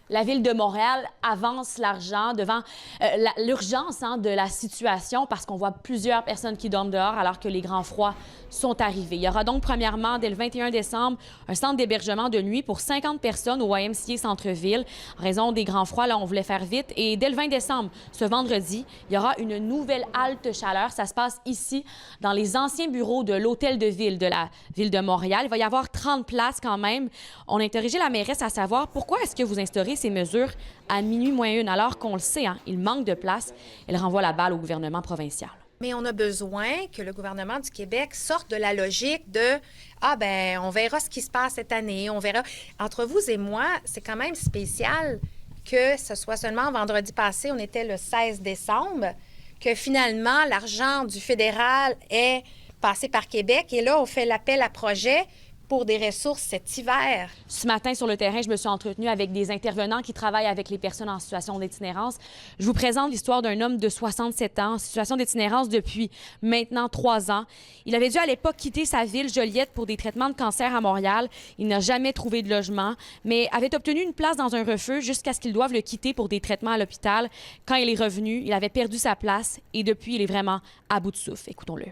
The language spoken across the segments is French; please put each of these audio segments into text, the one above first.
La Ville de Montréal avance l'argent devant l'urgence de la situation parce qu'on voit plusieurs personnes qui dorment dehors alors que les grands froids sont arrivés. Il y aura donc premièrement, dès le 21 décembre, un centre d'hébergement de nuit pour 50 personnes au YMCA Centre-Ville. En raison des grands froids, là, on voulait faire vite. Et dès le 20 décembre, ce vendredi, il y aura une nouvelle halte chaleur. Ça se passe ici, dans les anciens bureaux de l'Hôtel de Ville de la Ville de Montréal. Il va y avoir 30 places quand même. On a interrogé la mairesse à savoir pourquoi est-ce que vous instaurez ces mesures à minuit moins une, alors qu'on le sait, il manque de place. Elle renvoie la balle au gouvernement provincial. Mais on a besoin que le gouvernement du Québec sorte de la logique de « Ah, ben on verra ce qui se passe cette année, on verra. » Entre vous et moi, c'est quand même spécial que ce soit seulement vendredi passé, on était le 16 décembre, que finalement, l'argent du fédéral est passé par Québec. Et là, on fait l'appel à projet pour des ressources cet hiver. Ce matin, sur le terrain, je me suis entretenue avec des intervenants qui travaillent avec les personnes en situation d'itinérance. Je vous présente l'histoire d'un homme de 67 ans en situation d'itinérance depuis maintenant 3 ans. Il avait dû à l'époque quitter sa ville, Joliette, pour des traitements de cancer à Montréal. Il n'a jamais trouvé de logement, mais avait obtenu une place dans un refuge jusqu'à ce qu'il doive le quitter pour des traitements à l'hôpital. Quand il est revenu, il avait perdu sa place et depuis, il est vraiment à bout de souffle. Écoutons-le.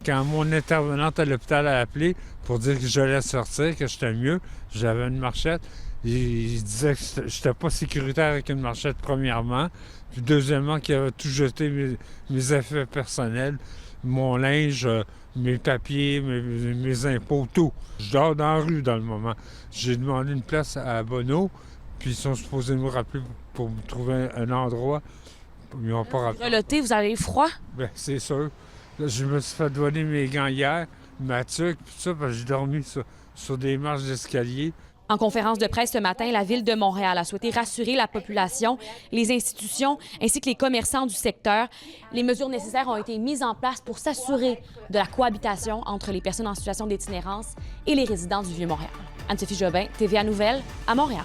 Quand mon intervenante à l'hôpital a appelé pour dire que j'allais sortir, que j'étais mieux, j'avais une marchette. Il disait que je n'étais pas sécuritaire avec une marchette, premièrement. Puis deuxièmement, qu'il avait tout jeté mes effets personnels, mon linge, mes papiers, mes impôts, tout. Je dors dans la rue dans le moment. J'ai demandé une place à Bonneau, puis ils sont supposés me rappeler pour me trouver un endroit. Ils n'ont pas rappelé. Relotté, vous avez froid? Bien, c'est sûr. Là, je me suis fait donner mes gants hier, ma tuque, tout ça, parce que j'ai dormi sur des marches d'escalier. En conférence de presse ce matin, la Ville de Montréal a souhaité rassurer la population, les institutions ainsi que les commerçants du secteur. Les mesures nécessaires ont été mises en place pour s'assurer de la cohabitation entre les personnes en situation d'itinérance et les résidents du Vieux-Montréal. Anne-Sophie Jobin, TVA Nouvelles, à Montréal.